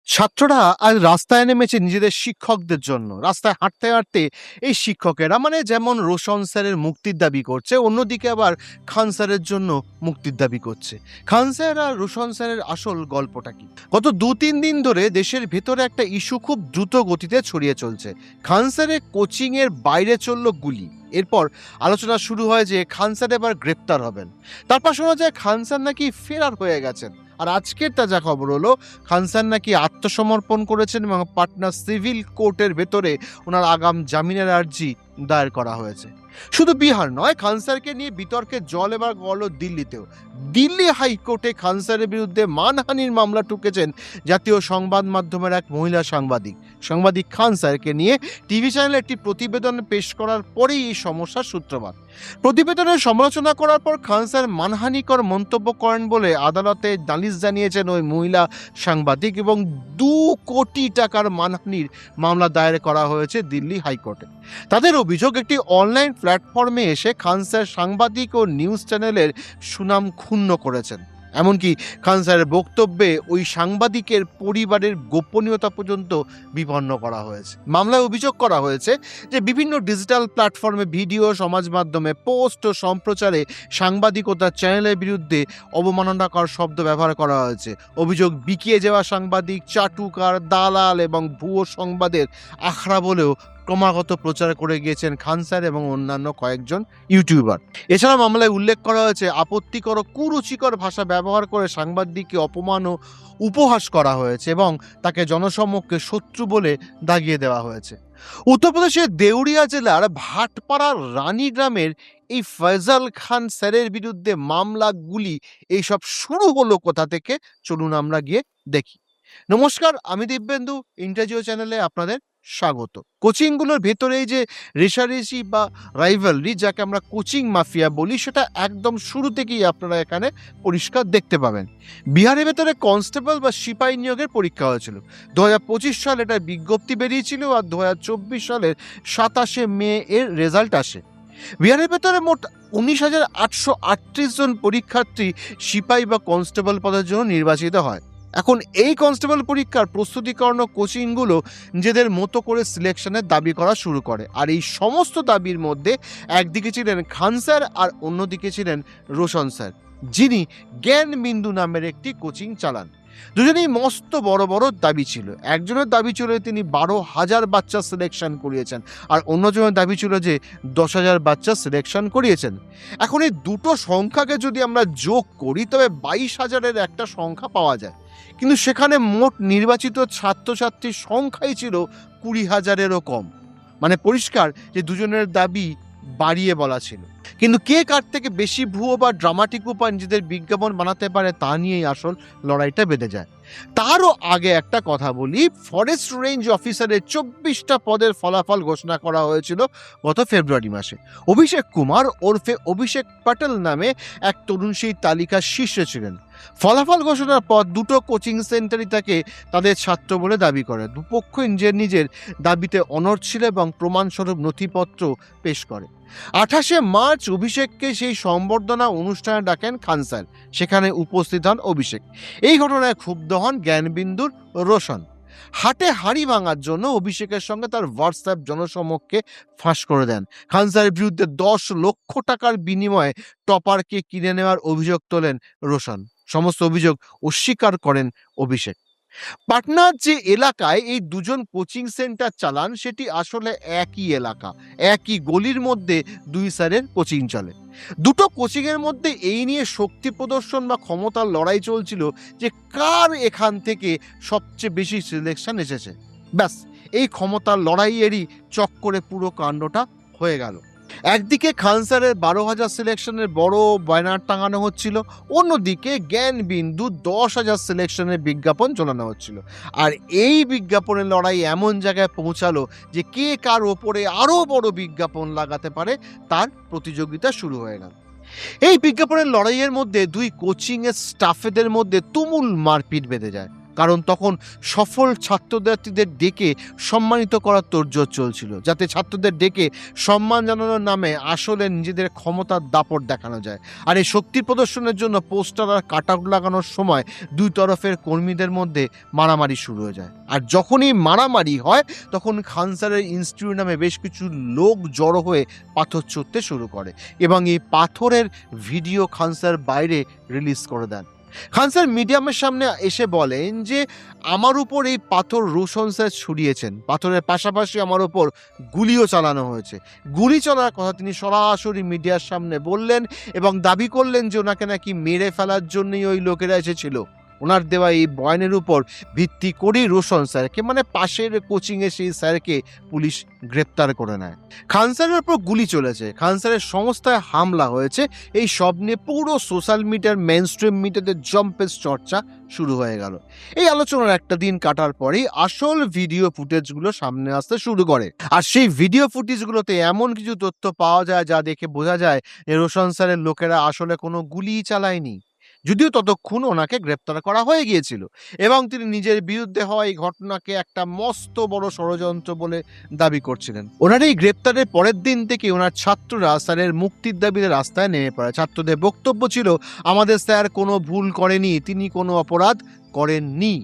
ছাত্ররা আজ রাস্তায় নেমেছে নিজেদের শিক্ষকদের জন্য। রাস্তায় হাঁটতে হাঁটতে এই শিক্ষকেরা যেমন রোশন স্যারের মুক্তির দাবি করছে, অন্যদিকে আবার খান স্যারের জন্য মুক্তির দাবি করছে। খান স্যার আর রোশন স্যারের আসল গল্পটা কি? গত 2-3 দিন ধরে দেশের ভেতরে একটা ইস্যু খুব দ্রুত গতিতে ছড়িয়ে চলছে। খান স্যারের কোচিং এর বাইরে চলল গুলি। এরপর আলোচনা শুরু হয় যে খান স্যার এবার গ্রেপ্তার হবেন। তারপর শোনা যায় খান স্যার নাকি ফেরার হয়ে গেছেন। আর আজকের তাজা খবর হলো খান স্যার নাকি আত্মসমর্পণ করেছেন এবং পাটনা সিভিল কোর্টের ভেতরে ওনার আগাম জামিনের আর্জি দায়ের করা হয়েছে। শুধু বিহার নয়, খান স্যারকে নিয়ে বিতর্কের জল এবার গড়ল দিল্লিতেও। দিল্লি হাইকোর্টে খান স্যারের বিরুদ্ধে মানহানির মামলা ঠুকেছেন জাতীয় সংবাদ মাধ্যমের এক মহিলা সাংবাদিক খান স্যারকে নিয়ে টিভি চ্যানেলে একটি প্রতিবেদন পেশ করার পরেই এই সমস্যার সূত্রপাত। প্রতিবেদনের সমালোচনা করার পর খান স্যার মানহানিকর মন্তব্য করেন বলে আদালতে নালিশ জানিয়েছেন ওই মহিলা সাংবাদিক এবং 2 কোটি টাকার মানহানির মামলা দায়ের করা হয়েছে দিল্লি হাইকোর্টে। তাদের অভিযোগ, একটি অনলাইন প্ল্যাটফর্মে এসে খান স্যার সাংবাদিক ও নিউজ চ্যানেলের সুনাম ক্ষুণ্ণ করেছেন। এমনকি খান স্যারের বক্তব্যে ওই সাংবাদিকের পরিবারের গোপনীয়তা পর্যন্ত বিপন্ন করা হয়েছে। মামলায় অভিযোগ করা হয়েছে যে বিভিন্ন ডিজিটাল প্ল্যাটফর্মে ভিডিও, সমাজ মাধ্যমে পোস্ট ও সম্প্রচারে সাংবাদিকতার চ্যানেলের বিরুদ্ধে অবমাননাকর শব্দ ব্যবহার করা হয়েছে। অভিযোগ, বিকিয়ে যাওয়া সাংবাদিক চাটুকার, দালাল এবং ভুয়ো সংবাদের আখড়া বলেও ক্রমাগত প্রচার করে গিয়েছেন খান স্যার এবং অন্যান্য কয়েকজন ইউটিউবার। এছাড়া মামলায় উল্লেখ করা হয়েছে আপত্তিকর ও কুরুচিকর ভাষা ব্যবহার করে সাংবাদিককে অপমান ও উপহাস করা হয়েছে এবং তাকে জনসমক্ষে শত্রু বলে দাগিয়ে দেওয়া হয়েছে। উত্তরপ্রদেশের দেউরিয়া জেলার ভাটপাড়ার রানী গ্রামের এই ফয়জাল খান স্যারের বিরুদ্ধে মামলা, গুলি, এইসব শুরু হলো কোথা থেকে? চলুন আমরা গিয়ে দেখি। নমস্কার, আমি দিব্যেন্দু, ইন্টারজিও চ্যানেলে আপনাদের স্বাগত। কোচিংগুলোর ভেতরে এই যে রেষারেষি বা রাইভালরি, যাকে আমরা কোচিং মাফিয়া বলি, সেটা একদম শুরু থেকেই আপনারা এখানে পরিষ্কার দেখতে পাবেন। বিহারের ভেতরে কনস্টেবল বা সিপাহী নিয়োগের পরীক্ষা হয়েছিল। 2025 সালে এটার বিজ্ঞপ্তি বেরিয়েছিল আর 2024 সালের 27শে মে এর রেজাল্ট আসে। বিহারের ভেতরে মোট 19,838 জন পরীক্ষার্থী সিপাহী বা কনস্টেবল পদের জন্য নির্বাচিত হয়। এখন এই কনস্টেবল পরীক্ষার প্রস্তুতিকরণ কোচিংগুলো নিজেদের মতো করে সিলেকশনের দাবি করা শুরু করে। আর এই সমস্ত দাবির মধ্যে একদিকে ছিলেন খান স্যার আর অন্যদিকে ছিলেন রোশন স্যার, যিনি জ্ঞান বিন্দু নামের একটি কোচিং চালান। দুজনেই মস্ত বড় বড় দাবি ছিল। একজনের দাবি ছিল তিনি 12,000 বাচ্চা সিলেকশন করিয়েছেন, আর অন্যজনের দাবি ছিল যে 10,000 বাচ্চা সিলেকশন করিয়েছেন। এখন এই দুটো সংখ্যাকে যদি আমরা যোগ করি তবে 22,000-এর একটা সংখ্যা পাওয়া যায়, কিন্তু সেখানে মোট নির্বাচিত ছাত্রছাত্রীর সংখ্যাই ছিল 20,000-এরও কম। মানে পরিষ্কার যে দুজনের দাবি বাড়িয়ে বলা ছিল। কিন্তু কে কার থেকে বেশি ভুয়ো বা ড্রামাটিক উপায় নিজেদের বিজ্ঞাপন বানাতে পারে তা নিয়েই আসল লড়াইটা বেঁধে যায়। তারও আগে একটা কথা বলি, ফরেস্ট রেঞ্জ অফিসারের 24টা পদের ফলাফল ঘোষণা করা হয়েছিল গত ফেব্রুয়ারি মাসে। অভিষেক কুমার ওরফে অভিষেক প্যাটেল নামে এক তরুণ সেই তালিকার শীর্ষে ছিলেন। ফলাফল ঘোষণার পর দুটো কোচিং সেন্টারই তাকে তাদের ছাত্র বলে দাবি করে। দুপক্ষ নিজের দাবিতে অনড় ছিল এবং প্রমাণস্বরূপ নথিপত্র পেশ করে। 28শে মার্চ অভিষেককে সেই সম্বর্ধনা অনুষ্ঠানে ডাকেন খান স্যার। সেখানে উপস্থিত হন অভিষেক। এই ঘটনায় ক্ষুব্ধ হন জ্ঞানবিন্দুর রোশন। হাটে হাঁড়ি ভাঙার জন্য অভিষেকের সঙ্গে তার হোয়াটসঅ্যাপ জনসমক্ষে ফাঁস করে দেন। খান স্যারের বিরুদ্ধে 10 লক্ষ টাকার বিনিময়ে টপারকে কিনে নেওয়ার অভিযোগ তোলেন রোশন। সমস্ত অভিযোগ অস্বীকার করেন অভিষেক। পাটনার যে এলাকায় এই দুজন কোচিং সেন্টার চালান সেটি আসলে একই এলাকা, একই গলির মধ্যে দুই স্যারের কোচিং চলে। দুটো কোচিং এর মধ্যে এই নিয়ে শক্তি প্রদর্শন বা ক্ষমতার লড়াই চলছিল যে কার এখান থেকে সবচেয়ে বেশি সিলেকশন এসেছে। ব্যাস, এই ক্ষমতার লড়াইয়েরই চক্করে পুরো কাণ্ডটা হয়ে গেল। একদিকে খান স্যারের 12,000 সিলেকশনের বড় ব্যানার টাঙানো হচ্ছিল, অন্যদিকে জ্ঞান বিন্দু 10,000 সিলেকশনের বিজ্ঞাপন ঝোলানো হচ্ছিল। আর এই বিজ্ঞাপনের লড়াই এমন জায়গায় পৌঁছালো যে কে কার ওপরে আরো বড় বিজ্ঞাপন লাগাতে পারে তার প্রতিযোগিতা শুরু হয়ে গেল। এই বিজ্ঞাপনের লড়াইয়ের মধ্যে দুই কোচিং এর স্টাফেদের মধ্যে তুমুল মারপিট বেঁধে যায়। কারণ তখন সফল ছাত্রছাত্রীদের ডেকে সম্মানিত করার তোড়জোড় চলছিল, যাতে ছাত্রদের ডেকে সম্মান জানানোর নামে আসলে নিজেদের ক্ষমতার দাপট দেখানো যায়। আর এই শক্তি প্রদর্শনের জন্য পোস্টার আর কাটআউট লাগানোর সময় দুই তরফের কর্মীদের মধ্যে মারামারি শুরু হয়ে যায়। আর যখনই মারামারি হয় তখন খান স্যারের ইনস্টিটিউট নামে বেশ কিছু লোক জড়ো হয়ে পাথর ছুঁড়তে শুরু করে এবং এই পাথরের ভিডিও খান স্যার বাইরে রিলিজ করে দেন। খান স্যার মিডিয়ামের সামনে এসে বলেন যে আমার উপর এই পাথর রোশন স্যার ছুড়িয়েছেন, পাথরের পাশাপাশি আমার উপর গুলিও চালানো হয়েছে। গুলি চলার কথা তিনি সরাসরি মিডিয়ার সামনে বললেন এবং দাবি করলেন যে ওনাকে নাকি মেরে ফেলার জন্যই ওই লোকেরা এসেছিল। ওনার দেওয়া এই বয়ানের উপর ভিত্তি করেই রোশন স্যারকে, মানে পাশের কোচিংয়ে সেই স্যারকে পুলিশ গ্রেপ্তার করে নেয়। খান স্যারের উপর গুলি চলেছে, খান স্যারের সংস্থায় হামলা হয়েছে, এই সব নিয়ে পুরো সোশ্যাল মিডিয়ার মেইনস্ট্রিম মিডিয়াতে জম্পেস চর্চা শুরু হয়ে গেল। এই আলোচনার একটা দিন কাটার পরেই আসল ভিডিও ফুটেজগুলো সামনে আসতে শুরু করে। আর সেই ভিডিও ফুটেজগুলোতে এমন কিছু তথ্য পাওয়া যায় যা দেখে বোঝা যায় যে রোশন স্যারের লোকেরা আসলে কোনো গুলিই চালায়নি, যদিও ততক্ষণ ওনাকে গ্রেপ্তার করা হয়ে গিয়েছিল এবং তিনি নিজের বিরুদ্ধে হওয়া এই ঘটনাকে একটা মস্ত বড় ষড়যন্ত্র বলে দাবি করছিলেন। ওনার এই গ্রেপ্তারের পরের দিন থেকে ওনার ছাত্ররা স্যারের মুক্তির দাবিতে রাস্তায় নেমে পড়ে। ছাত্রদের বক্তব্য ছিল, আমাদের স্যার কোনো ভুল করেনি, তিনি কোনো অপরাধ করেননি,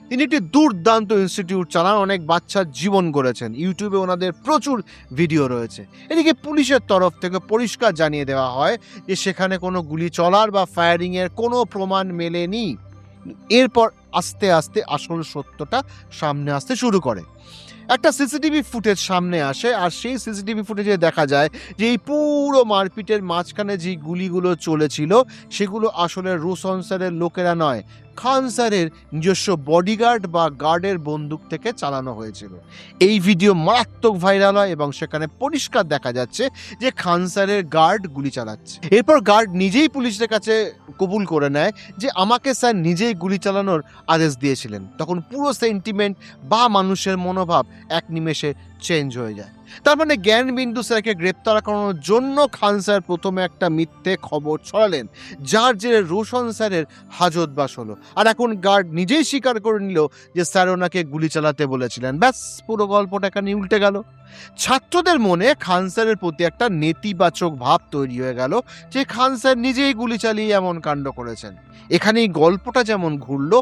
তিনি একটি দুর্দান্ত ইনস্টিটিউট চালান, অনেক বাচ্চার জীবন গড়েছেন, ইউটিউবে ওনাদের প্রচুর ভিডিও রয়েছে। এদিকে পুলিশের তরফ থেকে পরিষ্কার জানিয়ে দেওয়া হয় যে সেখানে কোনো গুলি চলার বা ফায়ারিংয়ের কোনো প্রমাণ মেলেনি। এরপর আস্তে আস্তে আসল সত্যটা সামনে আসতে শুরু করে। একটা সিসিটিভি ফুটেজ সামনে আসে আর সেই সিসিটিভি ফুটেজে দেখা যায় যে এই পুরো মারপিটের মাঝখানে যে গুলিগুলো চলেছিল সেগুলো আসলে রোশন স্যারের লোকেরা নয়, খান স্যারের নিজস্ব বডিগার্ড বা গার্ডের বন্দুক থেকে চালানো হয়েছিল। এই ভিডিও মারাত্মক ভাইরাল হয় এবং সেখানে পরিষ্কার দেখা যাচ্ছে যে খান স্যারের গার্ড গুলি চালাচ্ছে। এরপর গার্ড নিজেই পুলিশের কাছে কবুল করে নেয় যে আমাকে স্যার নিজেই গুলি চালানোর আদেশ দিয়েছিলেন। তখন পুরো সেন্টিমেন্ট বা মানুষের মনোভাব এক নিমেষে চেঞ্জ হয়ে যায়। তার মানে জ্ঞানবিন্দু স্যারকে গ্রেপ্তার করানোর জন্য খান স্যার প্রথমে একটা মিথ্যে খবর ছড়ালেন, যার জেরে রোশন স্যারের হাজতবাস হলো। আর এখন গার্ড নিজেই স্বীকার করে নিল যে স্যার ওনাকে গুলি চালাতে বলেছিলেন। ব্যাস, পুরো গল্পটা এখানে উল্টে গেল। ছাত্রদের মনে খান স্যারের প্রতি একটা নেতিবাচক ভাব তৈরি হয়ে গেল যে খান স্যার নিজেই গুলি চালিয়ে এমন কাণ্ড করেছেন। এখানেই গল্পটা যেমন ঘুরলো,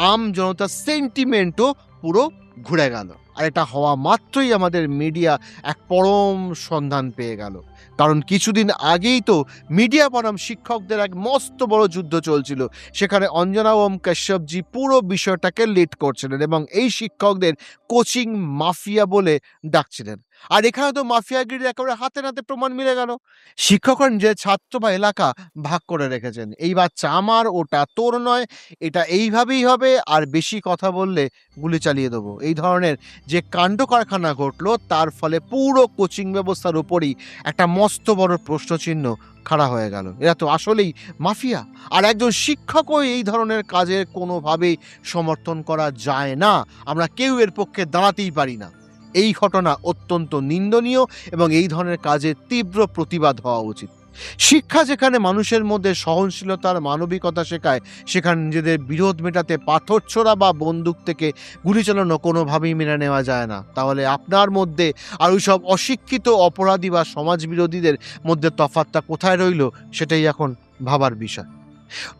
আম জনতার সেন্টিমেন্টও পুরো ঘুরে গেল। আর এটা হওয়া মাত্রই আমাদের মিডিয়া এক পরম সন্ধান পেয়ে গেল, কারণ কিছুদিন আগেই তো মিডিয়া বনাম শিক্ষকদের এক মস্ত বড় যুদ্ধ চলছিল। সেখানে অঞ্জনা ওম কাশ্যপজি পুরো বিষয়টাকে লিড করছিলেন এবং এই শিক্ষকদের কোচিং মাফিয়া বলে ডাকছিলেন। আর এখানে তো মাফিয়াগিরির একেবারে হাতে নাতে প্রমাণ মিলে গেল। শিক্ষকরা নিজের ছাত্র বা এলাকা ভাগ করে রেখেছেন, এই বাচ্চা আমার, ওটা তোর নয়, এটা এইভাবেই হবে, আর বেশি কথা বললে গুলি চালিয়ে দেবো। এই ধরনের যে কাণ্ড কারখানা ঘটলো তার ফলে পুরো কোচিং ব্যবস্থার উপরই একটা মস্ত বড় প্রশ্নচিহ্ন খাড়া হয়ে গেল। এরা তো আসলেই মাফিয়া, আর একজন শিক্ষকও এই ধরনের কাজের কোনোভাবেই সমর্থন করা যায় না। আমরা কেউ এর পক্ষে দাঁড়াতেই পারি না। এই ঘটনা অত্যন্ত নিন্দনীয় এবং এই ধরনের কাজের তীব্র প্রতিবাদ হওয়া উচিত। শিক্ষা যেখানে মানুষের মধ্যে সহনশীলতার মানবিকতা শেখায়, সেখানে নিজেদের বিরোধ মেটাতে পাথর ছোড়া বা বন্দুক থেকে গুলি চালানো কোনোভাবেই মেনে নেওয়া যায় না। তাহলে আপনার মধ্যে আর ওই সব অশিক্ষিত অপরাধী বা সমাজ বিরোধীদের মধ্যে তফাৎটা কোথায় রইল, সেটাই এখন ভাবার বিষয়।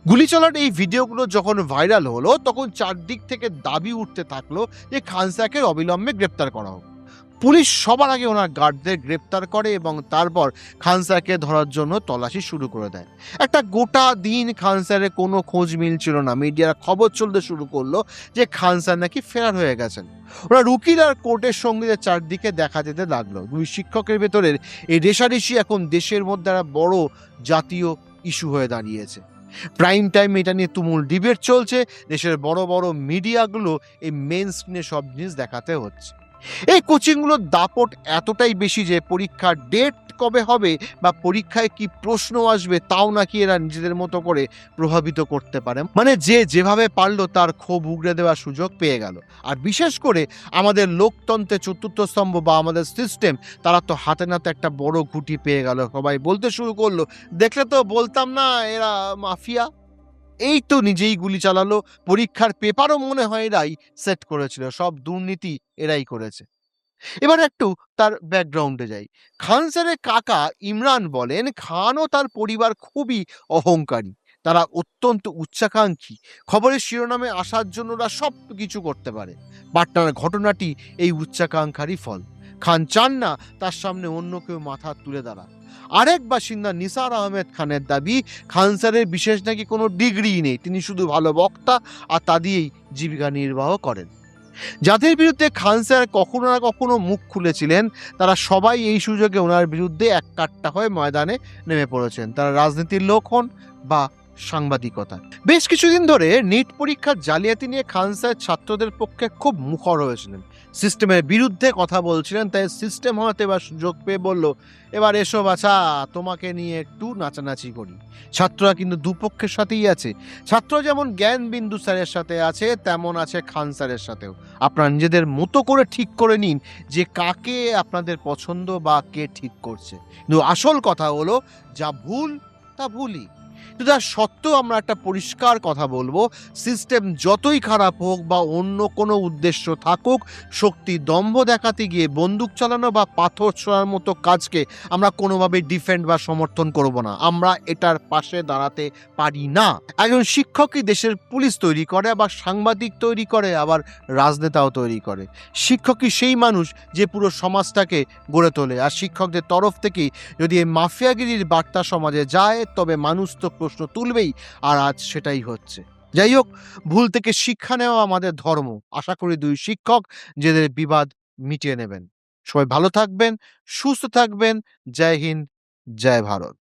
গুলি চলার এই ভিডিওগুলো যখন ভাইরাল হলো তখন চারদিক থেকে দাবি উঠতে থাকলো যে খান স্যারকে অবিলম্বে গ্রেপ্তার করা হোক। পুলিশ সবার আগে ওনার গার্ডদের গ্রেপ্তার করে এবং তারপর খান স্যারকে ধরার জন্য তল্লাশি শুরু করে দেয়। একটা গোটা দিন খান স্যারের কোনো খোঁজ মিলছিল না। মিডিয়ার খবর চলতে শুরু করলো যে খান স্যার নাকি ফেরার হয়ে গেছেন। ওরা উকিল আর কোর্টের সঙ্গীদের চারদিকে দেখা যেতে লাগলো। দুই শিক্ষকের ভেতরের এই রেষারেষি এখন দেশের মধ্যে একটা বড় জাতীয় ইস্যু হয়ে দাঁড়িয়েছে। প্রাইম টাইম এটা নিয়ে তুমুল ডিবেট চলছে। দেশের বড় বড় মিডিয়াগুলো এই মেন স্ক্রিনে সব জিনিস দেখাতে হচ্ছে। এই কোচিংগুলোর দাপট এতটাই বেশি যে পরীক্ষার ডেট কবে হবে বা পরীক্ষায় কি প্রশ্ন আসবে তাও নাকি এরা নিজেদের মতো করে প্রভাবিত করতে পারে। মানে যে যেভাবে পারলো তার ক্ষোভ উগড়ে দেওয়ার সুযোগ পেয়ে গেল। আর বিশেষ করে আমাদের লোকতন্ত্রের চতুর্থ স্তম্ভ বা আমাদের সিস্টেম, তারা তো হাতে নাতে একটা বড় ঘুঁটি পেয়ে গেল। সবাই বলতে শুরু করলো, দেখলে তো বলতাম না এরা মাফিয়া। এই তো নিজেই গুলি চালালো, পরীক্ষার পেপারও মনে হয় এরাই সেট করেছিল, সব দুর্নীতি এরাই করেছে। এবার একটু তার ব্যাকগ্রাউন্ডে যাই। খান স্যারের কাকা ইমরান বলেন, খান ও তার পরিবার খুবই অহংকারী। তারা অত্যন্ত উচ্চাকাঙ্ক্ষী। খবরের শিরোনামে আসার জন্য ওরা সবকিছু করতে পারে। পাটনার ঘটনাটি এই উচ্চাকাঙ্ক্ষারই ফল। খান চান না তার সামনে অন্য কেউ মাথা তুলে দাঁড়াক। আরেক বাসিন্দা নিসার আহমেদ খানের দাবি, খান স্যারের বিশেষ নাকি কোনো ডিগ্রি নেই, তিনি শুধু ভালো বক্তা আর তা দিয়েই জীবিকা নির্বাহ করেন। যাদের বিরুদ্ধে খান স্যার কখনো না কখনো মুখ খুলেছিলেন, তারা সবাই এই সুযোগে ওনার বিরুদ্ধে এককাট্টা হয়ে ময়দানে নেমে পড়েছেন। তারা রাজনীতির লোক হন বা সাংবাদিকতা। বেশ কিছুদিন ধরে নিট পরীক্ষার জালিয়াতি নিয়ে খান স্যার ছাত্রদের পক্ষে খুব মুখর হয়েছিলেন, সিস্টেমের বিরুদ্ধে কথা বলছিলেন। তাই সিস্টেম হয়তো এবার সুযোগ পেয়ে বলল, এবার এসো বাছা, তোমাকে নিয়ে একটু নাচানাচি করি। ছাত্ররা কিন্তু দুপক্ষের সাথেই আছে। ছাত্র যেমন জ্ঞান বিন্দু স্যারের সাথে আছে, তেমন আছে খান স্যারের সাথেও। আপনারা নিজেদের মতো করে ঠিক করে নিন যে কাকে আপনাদের পছন্দ বা কে ঠিক করছে। কিন্তু আসল কথা হলো, যা ভুল তা ভুলই। কিন্তু তার সত্ত্বেও আমরা একটা পরিষ্কার কথা বলবো, সিস্টেম যতই খারাপ হোক বা অন্য কোনো উদ্দেশ্য থাকুক, শক্তি দম্ভ দেখাতে গিয়ে বন্দুক চালানো বা পাথর ছোঁড়ার মতো কাজকে আমরা কোনোভাবেই ডিফেন্ড বা সমর্থন করব না। আমরা এটার পাশে দাঁড়াতে পারি না। একজন শিক্ষকই দেশের পুলিশ তৈরি করে, আবার সাংবাদিক তৈরি করে, আবার রাজনেতাও তৈরি করে। শিক্ষকই সেই মানুষ যে পুরো সমাজটাকে গড়ে তোলে। আর শিক্ষকদের তরফ থেকেই যদি এই মাফিয়াগিরির বার্তা সমাজে যায়, তবে মানুষ তো প্রশ্ন তুলবেই, আর আজ সেটাই হচ্ছে। যাই হোক, ভুল থেকে শিক্ষা নেওয়া আমাদের ধর্ম। আশা করি দুই শিক্ষক নিজেদের বিবাদ মিটিয়ে নেবেন। সবাই ভালো থাকবেন, সুস্থ থাকবেন। জয় হিন্দ, জয় ভারত।